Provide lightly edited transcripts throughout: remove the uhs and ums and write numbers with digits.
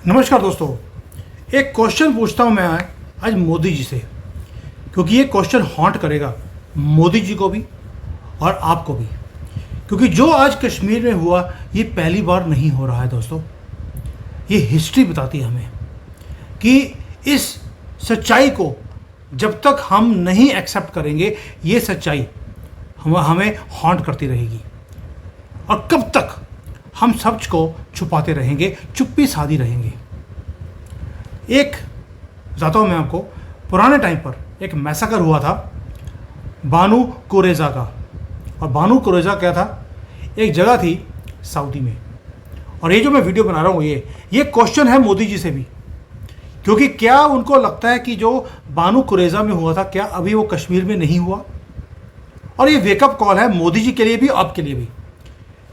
नमस्कार दोस्तों, एक क्वेश्चन पूछता हूं मैं आज मोदी जी से, क्योंकि ये क्वेश्चन हॉन्ट करेगा मोदी जी को भी और आपको भी। क्योंकि जो आज कश्मीर में हुआ ये पहली बार नहीं हो रहा है दोस्तों। ये हिस्ट्री बताती है हमें कि इस सच्चाई को जब तक हम नहीं एक्सेप्ट करेंगे ये सच्चाई हमें हॉन्ट करती रहेगी, और कब तक हम सच को छुपाते रहेंगे, चुप्पी साधी रहेंगे। एक बताता हूँ मैं आपको, पुराने टाइम पर एक मैसाकर हुआ था बानू कुरेजा का। और बानू कुरेजा क्या था, एक जगह थी सऊदी में। और ये जो मैं वीडियो बना रहा हूँ ये क्वेश्चन है मोदी जी से भी, क्योंकि क्या उनको लगता है कि जो बानू कुरेजा में हुआ था क्या अभी वो कश्मीर में नहीं हुआ। और ये वेकअप कॉल है मोदी जी के लिए भी, आपके लिए भी,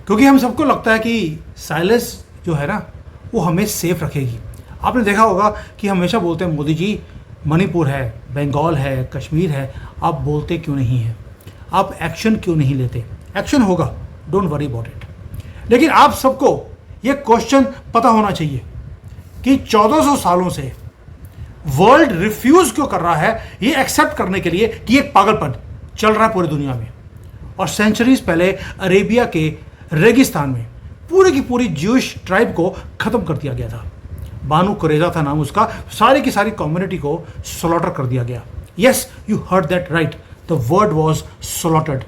क्योंकि हम सबको लगता है कि साइलेंस जो है ना वो हमें सेफ रखेगी। आपने देखा होगा कि हमेशा बोलते हैं मोदी जी मणिपुर है, बंगाल है, कश्मीर है, आप बोलते क्यों नहीं हैं, आप एक्शन क्यों नहीं लेते। एक्शन होगा, डोंट वरी अबाउट इट। लेकिन आप सबको ये क्वेश्चन पता होना चाहिए कि 1400 सालों से वर्ल्ड रिफ्यूज क्यों कर रहा है ये एक्सेप्ट करने के लिए कि एक पागलपन चल रहा है पूरी दुनिया में। और सेंचुरीज पहले अरेबिया के रेगिस्तान में पूरी की पूरी ज्यूइश ट्राइब को खत्म कर दिया गया था। बानू कुरेजा था नाम उसका। सारी की सारी कम्युनिटी को स्लॉटर कर दिया गया। Yes, you heard that right, the word was slaughtered.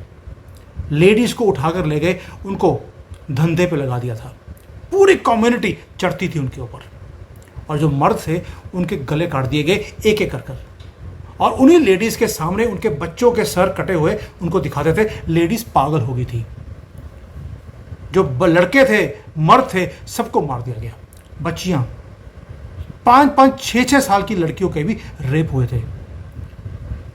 Ladies को उठाकर ले गए, उनको धंधे पे लगा दिया था। पूरी कम्युनिटी चढ़ती थी उनके ऊपर, और जो मर्द थे उनके गले काट दिए गए एक एक कर। और उन्हीं लेडीज के सामने उनके बच्चों के सर कटे हुए उनको दिखाते थे। लेडीज पागल हो गई थी। जो लड़के थे, मर्द थे, सबको मार दिया गया। बच्चियां 5-5, 6-6 साल की लड़कियों के भी रेप हुए थे।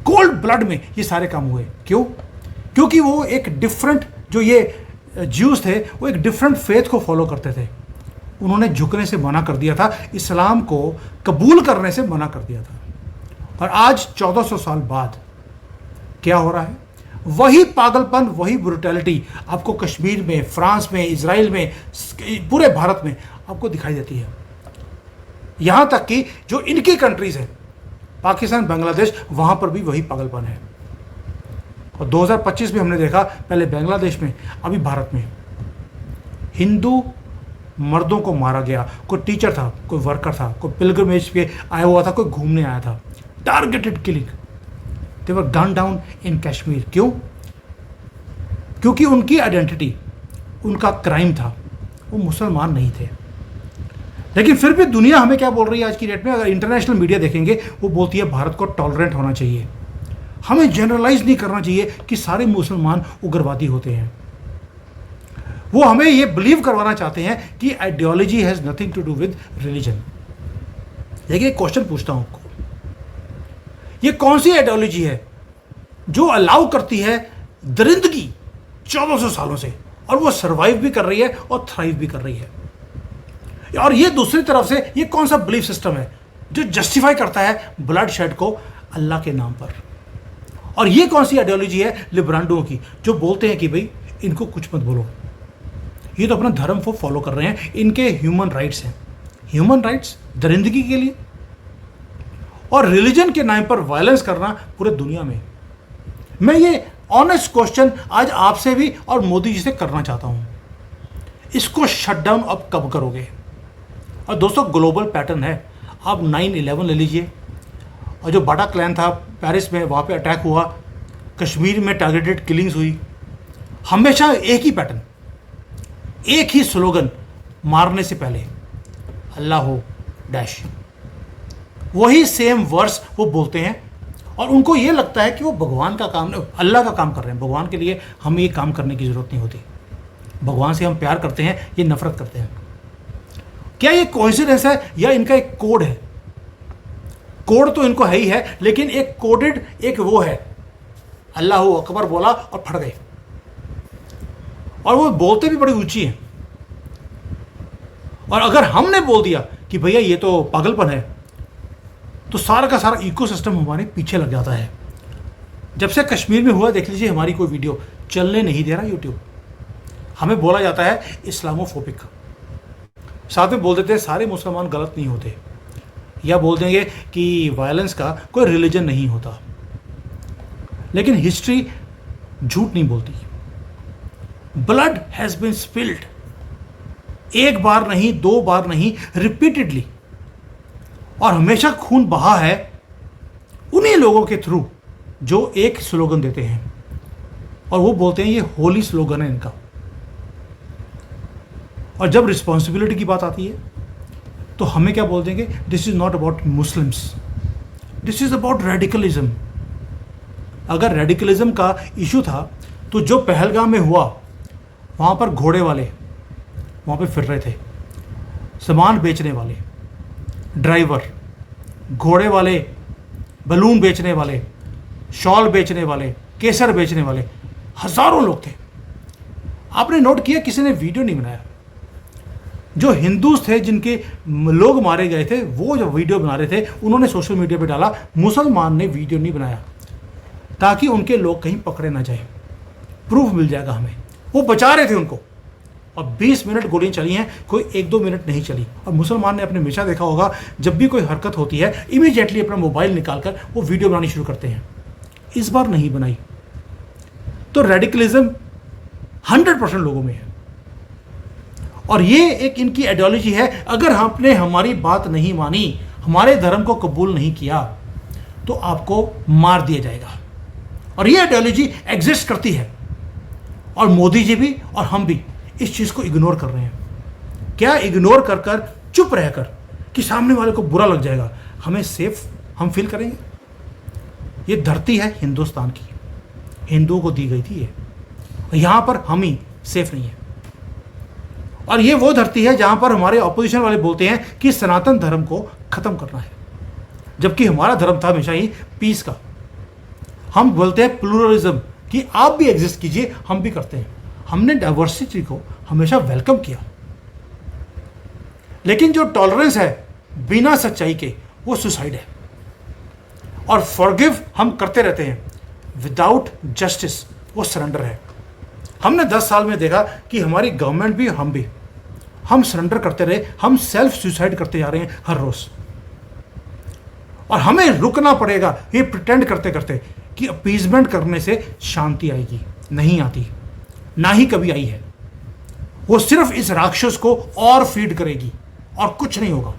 कोल्ड ब्लड में ये सारे काम हुए। क्यों? क्योंकि वो एक डिफरेंट, जो ये ज्यूज थे वो एक डिफरेंट फेथ को फॉलो करते थे। उन्होंने झुकने से मना कर दिया था, इस्लाम को कबूल करने से मना कर दिया था। और आज 1400 साल बाद क्या हो रहा है? वही पागलपन, वही ब्रुटैलिटी आपको कश्मीर में, फ्रांस में, इजराइल में, पूरे भारत में आपको दिखाई देती है। यहां तक कि जो इनकी कंट्रीज हैं, पाकिस्तान, बांग्लादेश, वहां पर भी वही पागलपन है। और 2025 में हमने देखा, पहले बांग्लादेश में, अभी भारत में। हिंदू मर्दों को मारा गया। कोई टीचर था, कोई वर्कर था, कोई पिलग्रिमेज पे आया हुआ था, कोई घूमने आया था। Targeted killing, they were gun down in Kashmir. क्यों? क्योंकि उनकी आइडेंटिटी, उनका क्राइम था, वो मुसलमान नहीं थे। लेकिन फिर भी दुनिया हमें क्या बोल रही है आज की डेट में? अगर इंटरनेशनल मीडिया देखेंगे, वो बोलती है भारत को टॉलरेंट होना चाहिए। हमें जनरलाइज नहीं करना चाहिए कि सारे मुसलमान उग्रवादी होते हैं। वो हमें ये बिलीव करवाना चाहते हैं कि ideology has nothing to do with religion. देखिए, क्वेश्चन पूछता हूं आपको, ये कौन सी आइडियोलॉजी है जो अलाउ करती है दरिंदगी 1400 सालों से, और वो सर्वाइव भी कर रही है और थ्राइव भी कर रही है? और ये दूसरी तरफ से ये कौन सा बिलीफ सिस्टम है जो जस्टिफाई करता है ब्लड शेड को अल्लाह के नाम पर? और ये कौन सी आइडियोलॉजी है लिबरांडो की, जो बोलते हैं कि भाई इनको कुछ मत बोलो, ये तो अपना धर्म को फॉलो कर रहे हैं, इनके ह्यूमन राइट्स हैं। ह्यूमन राइट्स दरिंदगी के लिए, और रिलीजन के नाम पर वायलेंस करना पूरे दुनिया में। मैं ये ऑनेस्ट क्वेश्चन आज आपसे भी और मोदी जी से करना चाहता हूं, इसको शट डाउन अब कब करोगे? और दोस्तों, ग्लोबल पैटर्न है। आप 9/11 ले लीजिए, और जो बाटा क्लैन था पेरिस में, वहाँ पे अटैक हुआ, कश्मीर में टारगेटेड किलिंग्स हुई। हमेशा एक ही पैटर्न, एक ही स्लोगन, मारने से पहले अल्लाह हो डैश। वही सेम वर्ड्स वो बोलते हैं, और उनको ये लगता है कि वो भगवान का काम, अल्लाह का काम कर रहे हैं। भगवान के लिए हमें ये काम करने की ज़रूरत नहीं होती। भगवान से हम प्यार करते हैं, ये नफरत करते हैं। क्या ये कोइंसिडेंस है या इनका एक कोड है? कोड तो इनको है ही है, लेकिन एक कोडेड एक वो है, अल्लाह अकबर बोला और फट गए। और वो बोलते भी बड़ी ऊंची हैं। और अगर हमने बोल दिया कि भैया ये तो पागलपन है, तो सारा का सारा इकोसिस्टम हमारे पीछे लग जाता है। जब से कश्मीर में हुआ, देख लीजिए, हमारी कोई वीडियो चलने नहीं दे रहा यूट्यूब। हमें बोला जाता है इस्लामोफोबिक। साथ में बोल देते हैं सारे मुसलमान गलत नहीं होते, या बोल देंगे कि वायलेंस का कोई रिलीजन नहीं होता। लेकिन हिस्ट्री झूठ नहीं बोलती। ब्लड हैज बीन स्पिल्ड, एक बार नहीं, दो बार नहीं, रिपीटेडली, और हमेशा खून बहा है उन्हीं लोगों के थ्रू जो एक स्लोगन देते हैं, और वो बोलते हैं ये होली स्लोगन है इनका। और जब रिस्पॉन्सिबिलिटी की बात आती है तो हमें क्या बोल देंगे, this is not about Muslims, this is about radicalism. अगर रेडिकलिज्म का इशू था तो जो पहलगाम में हुआ वहाँ पर घोड़े वाले वहाँ पे फिर रहे थे, सामान बेचने वाले, ड्राइवर, घोड़े वाले, बलून बेचने वाले, शॉल बेचने वाले, केसर बेचने वाले, हजारों लोग थे। आपने नोट किया किसी ने वीडियो नहीं बनाया। जो हिंदूज थे जिनके लोग मारे गए थे वो जो वीडियो बना रहे थे उन्होंने सोशल मीडिया पे डाला, मुसलमान ने वीडियो नहीं बनाया ताकि उनके लोग कहीं पकड़े ना जाए, प्रूफ मिल जाएगा हमें। वो बचा रहे थे उनको, और 20 मिनट गोलियां चली हैं, कोई 1-2 मिनट नहीं चली। और मुसलमान ने अपने हमेशा देखा होगा जब भी कोई हरकत होती है इमीडिएटली अपना मोबाइल निकालकर वो वीडियो बनानी शुरू करते हैं। इस बार नहीं बनाई। तो रेडिकलिज्म 100% लोगों में है, और ये एक इनकी आइडियोलॉजी है। अगर आपने हमारी बात नहीं मानी, हमारे धर्म को कबूल नहीं किया, तो आपको मार दिया जाएगा। और ये आइडियोलॉजी एग्जिस्ट करती है, और मोदी जी भी और हम भी इस चीज़ को इग्नोर कर रहे हैं। क्या इग्नोर कर कर चुप रहकर कि सामने वाले को बुरा लग जाएगा, हमें सेफ हम फील करेंगे? ये धरती है हिंदुस्तान की, हिंदुओं को दी गई थी ये, यहाँ पर हम ही सेफ नहीं है। और ये वो धरती है जहाँ पर हमारे ऑपोजिशन वाले बोलते हैं कि सनातन धर्म को ख़त्म करना है, जबकि हमारा धर्म था हमेशा ही पीस का। हम बोलते हैं प्लूरलिज्म, कि आप भी एग्जिस्ट कीजिए, हम भी करते हैं। हमने डाइवर्सिटी को हमेशा वेलकम किया। लेकिन जो टॉलरेंस है बिना सच्चाई के, वो सुसाइड है। और फॉरगिव हम करते रहते हैं विदाउट जस्टिस, वो सरेंडर है। हमने 10 साल में देखा कि हमारी गवर्नमेंट भी हम सरेंडर करते रहे, हम सेल्फ सुसाइड करते जा रहे हैं हर रोज। और हमें रुकना पड़ेगा ये प्रिटेंड करते करते कि अपीजमेंट करने से शांति आएगी। नहीं आती, ना ही कभी आई है। वो सिर्फ इस राक्षस को और फीड करेगी और कुछ नहीं होगा।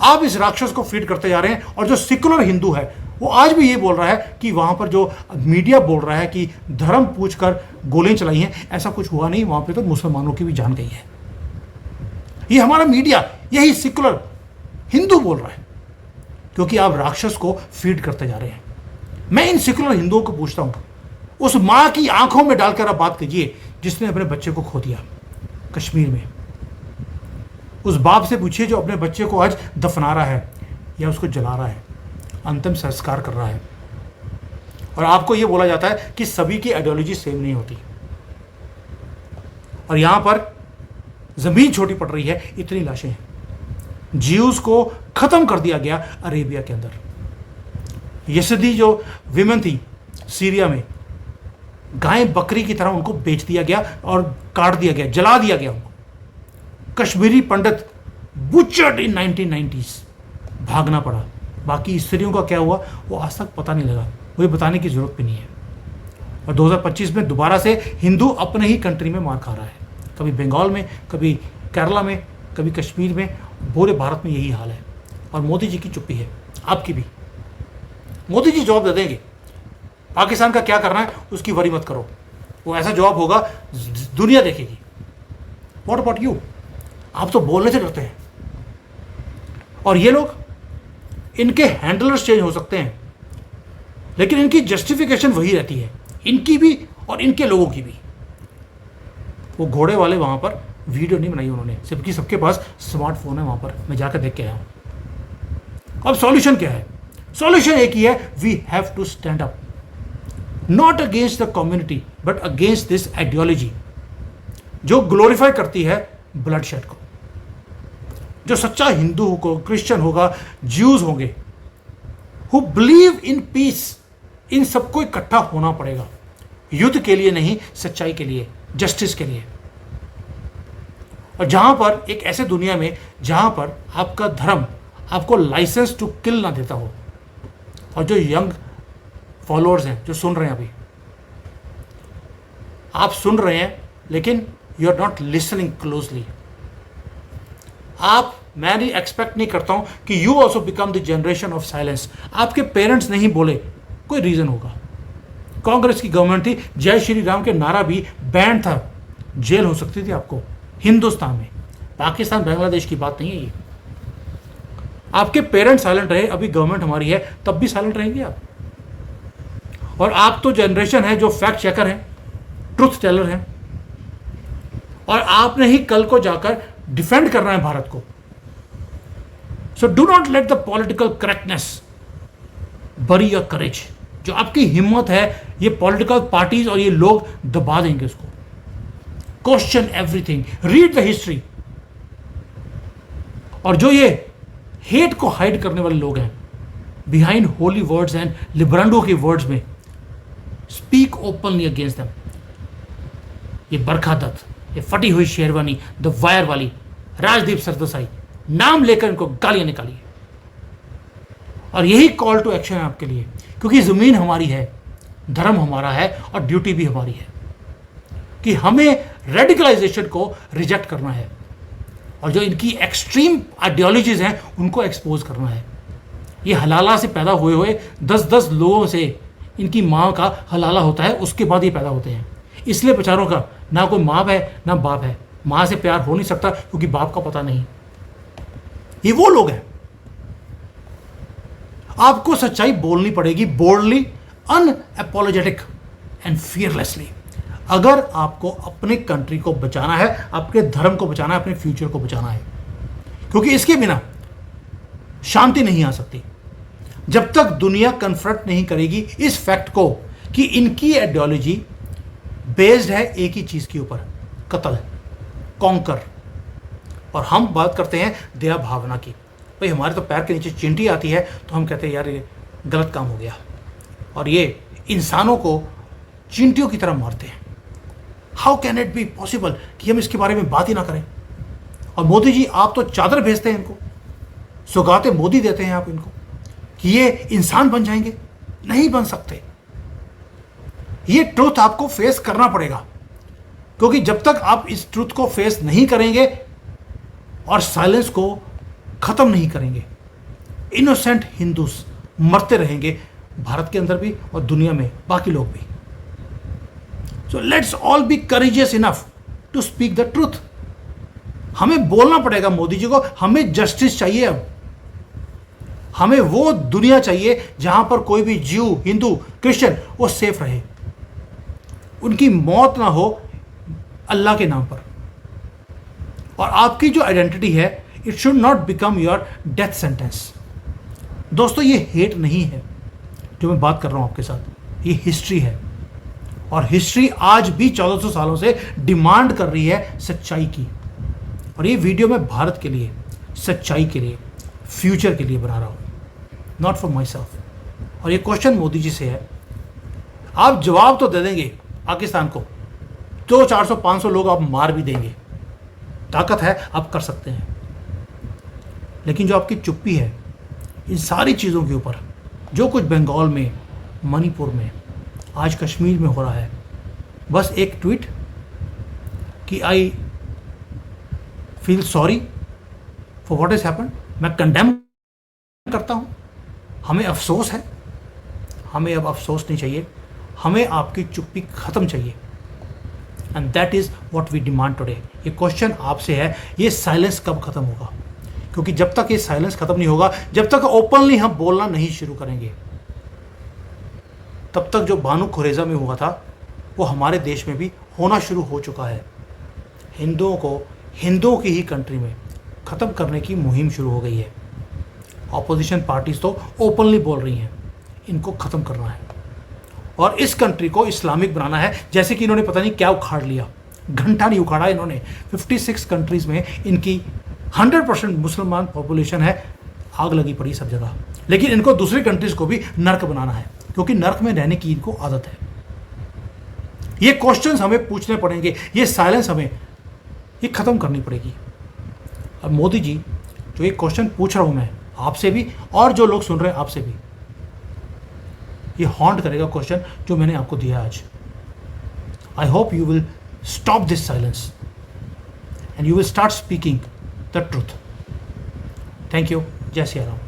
आप इस राक्षस को फीड करते जा रहे हैं। और जो सेकुलर हिंदू है वो आज भी ये बोल रहा है कि वहां पर जो मीडिया बोल रहा है कि धर्म पूछकर गोलियां चलाई हैं, ऐसा कुछ हुआ नहीं, वहां पे तो मुसलमानों की भी जान गई है। ये हमारा मीडिया, यही सेकुलर हिंदू बोल रहा है, क्योंकि आप राक्षस को फीड करते जा रहे हैं। मैं इन सेकुलर हिंदुओं को पूछता हूं, उस मां की आंखों में डालकर आप बात कीजिए जिसने अपने बच्चे को खो दिया कश्मीर में। उस बाप से पूछिए जो अपने बच्चे को आज दफना रहा है या उसको जला रहा है, अंतिम संस्कार कर रहा है। और आपको यह बोला जाता है कि सभी की आइडियोलॉजी सेम नहीं होती। और यहां पर जमीन छोटी पड़ रही है, इतनी लाशें हैं। ज्यूज को खत्म कर दिया गया अरेबिया के अंदर। यजीदी जो विमेन थी सीरिया में, गाय बकरी की तरह उनको बेच दिया गया और काट दिया गया, जला दिया गया उनको। कश्मीरी पंडित बुचर्ड इन 1990s, भागना पड़ा। बाकी स्त्रियों का क्या हुआ वो आज तक पता नहीं लगा, वो बताने की जरूरत भी नहीं है। और 2025 में दोबारा से हिंदू अपने ही कंट्री में मार खा रहा है, कभी बंगाल में, कभी केरला में, कभी कश्मीर में। पूरे भारत में यही हाल है। और मोदी जी की चुप्पी है, आपकी भी। मोदी जी जवाब दे देंगे, पाकिस्तान का क्या करना है उसकी वरी मत करो। वो ऐसा जवाब होगा दुनिया देखेगी। What about you? आप तो बोलने से डरते हैं। और ये लोग, इनके हैंडलर्स चेंज हो सकते हैं लेकिन इनकी जस्टिफिकेशन वही रहती है, इनकी भी और इनके लोगों की भी। वो घोड़े वाले वहां पर वीडियो नहीं बनाई उन्होंने, सबकी सबके पास स्मार्टफोन है। वहां पर मैं जाकर देख के आया हूं। अब सॉल्यूशन क्या है? सॉल्यूशन एक ही है, we have to stand up, not against the community but against this ideology जो ग्लोरीफाई करती है ब्लडशेड को। जो सच्चा हिंदू को, क्रिश्चियन होगा, ज्यूज होंगे, हु बिलीव इन पीस, इन सबको इकट्ठा होना पड़ेगा, युद्ध के लिए नहीं, सच्चाई के लिए, जस्टिस के लिए। और जहां पर एक ऐसे दुनिया में जहां पर आपका धर्म आपको लाइसेंस टू किल ना देता हो, और जो यंग फॉलोअर्स हैं जो सुन रहे हैं, अभी आप सुन रहे हैं लेकिन you are not listening closely. मैं नहीं एक्सपेक्ट नहीं करता हूं कि you also become the generation of silence. आपके पेरेंट्स नहीं बोले, कोई रीजन होगा। कांग्रेस की गवर्नमेंट थी, जय श्री राम के नारा भी बैन था, जेल हो सकती थी आपको हिंदुस्तान में। पाकिस्तान बांग्लादेश की बात नहीं है ये। आपके पेरेंट्स साइलेंट रहे, अभी गवर्नमेंट हमारी है, तब भी साइलेंट रहेंगे आप। और आप तो जनरेशन है जो फैक्ट चेकर हैं, ट्रुथ टेलर हैं, और आपने ही कल को जाकर डिफेंड करना है भारत को। So do not let the political correctness बरी योर करेज। जो आपकी हिम्मत है, ये पॉलिटिकल पार्टीज और ये लोग दबा देंगे उसको। Question everything, read the history. और जो ये हेट को हाइड करने वाले लोग हैं बिहाइंड होली वर्ड्स एंड लिब्रांडो के वर्ड्स में, स्पीक ओपनली अगेंस्ट देम। ये बरखा दत्त, ये फटी हुई शेरवानी, द वायर वाली, राजदीप सरदेसाई, नाम लेकर इनको गालियां निकालिए। और यही कॉल टू एक्शन है आपके लिए, क्योंकि जमीन हमारी है, धर्म हमारा है, और ड्यूटी भी हमारी है कि हमें रेडिकलाइजेशन को रिजेक्ट करना है, और जो इनकी एक्सट्रीम आइडियोलॉजीज हैं उनको एक्सपोज करना है। ये हलाला से पैदा हुए हुए 10-10 लोगों से इनकी माँ का हलाला होता है, उसके बाद ये पैदा होते हैं। इसलिए बेचारों का ना कोई माँ है ना बाप है। माँ से प्यार हो नहीं सकता क्योंकि बाप का पता नहीं। ये वो लोग हैं। आपको सच्चाई बोलनी पड़ेगी, बोल्डली, अनअपोलोजेटिक एंड फियरलेसली। अगर आपको अपने कंट्री को बचाना है, आपके धर्म को बचाना है, अपने फ्यूचर को बचाना है, क्योंकि इसके बिना शांति नहीं आ सकती। जब तक दुनिया कन्फ्रंट नहीं करेगी इस फैक्ट को कि इनकी आइडियोलॉजी बेस्ड है एक ही चीज के ऊपर, कत्ल, कॉन्कर। और हम बात करते हैं दया भावना की। भाई हमारे तो पैर के नीचे चींटी आती है तो हम कहते हैं यार ये गलत काम हो गया, और ये इंसानों को चींटियों की तरह मारते हैं। How can it be possible कि हम इसके बारे में बात ही ना करें। और मोदी जी, आप तो चादर भेजते हैं इनको, सौगातें मोदी देते हैं आप इनको कि ये इंसान बन जाएंगे। नहीं बन सकते। ये ट्रुथ आपको फेस करना पड़ेगा, क्योंकि जब तक आप इस ट्रुथ को फेस नहीं करेंगे और साइलेंस को खत्म नहीं करेंगे, इनोसेंट हिंदूज मरते रहेंगे, भारत के अंदर भी और दुनिया में बाकी लोग भी। So let's all be courageous enough to speak the truth. हमें बोलना पड़ेगा मोदी जी को, हमें जस्टिस चाहिए। अब हमें वो दुनिया चाहिए जहां पर कोई भी जीव, हिंदू, क्रिश्चियन वो सेफ रहे, उनकी मौत ना हो अल्लाह के नाम पर। और आपकी जो आइडेंटिटी है, it should not become your death sentence. दोस्तों, ये हेट नहीं है जो मैं बात कर रहा हूं आपके साथ, ये हिस्ट्री है। और हिस्ट्री आज भी 1400 सालों से डिमांड कर रही है सच्चाई की। और ये वीडियो मैं भारत के लिए, सच्चाई के लिए, फ्यूचर के लिए बना रहा हूं, नॉट फॉर माई सेल्फ। और ये क्वेश्चन मोदी जी से है, आप जवाब तो दे देंगे पाकिस्तान को, तो 400-500 लोग आप मार भी देंगे, ताकत है, आप कर सकते हैं। लेकिन जो आपकी चुप्पी है इन सारी चीज़ों के ऊपर, जो कुछ बंगाल में, मणिपुर में, आज कश्मीर में हो रहा है, बस एक ट्वीट कि I feel sorry for what is happened, मैं कंडेम करता हूं, हमें अफसोस है। हमें अब अफसोस नहीं चाहिए, हमें आपकी चुप्पी खत्म चाहिए। And that is what we demand today. ये क्वेश्चन आपसे है, ये साइलेंस कब खत्म होगा? क्योंकि जब तक ये साइलेंस खत्म नहीं होगा, जब तक ओपनली हम बोलना नहीं शुरू करेंगे, तब तक जो बानू कुरेजा में हुआ था वो हमारे देश में भी होना शुरू हो चुका है। हिंदुओं को हिंदुओं की ही कंट्री में ख़त्म करने की मुहिम शुरू हो गई है। ऑपोजिशन पार्टीज तो ओपनली बोल रही हैं इनको ख़त्म करना है और इस कंट्री को इस्लामिक बनाना है। जैसे कि इन्होंने पता नहीं क्या उखाड़ लिया, घंटा नहीं उखाड़ा इन्होंने। 56 कंट्रीज़ में इनकी 100% मुसलमान पॉपुलेशन है, आग लगी पड़ी सब जगह। लेकिन इनको दूसरी कंट्रीज़ को भी नर्क बनाना है, क्योंकि नर्क में रहने की इनको आदत है। ये क्वेश्चंस हमें पूछने पड़ेंगे, ये साइलेंस हमें, ये ख़त्म करनी पड़ेगी। अब मोदी जी, जो एक क्वेश्चन पूछ रहा हूँ मैं आपसे भी और जो लोग सुन रहे हैं आपसे भी, ये हॉन्ट करेगा क्वेश्चन जो मैंने आपको दिया आज। I hope you will stop this silence and you will start speaking the truth. Thank you. जय सिया राम।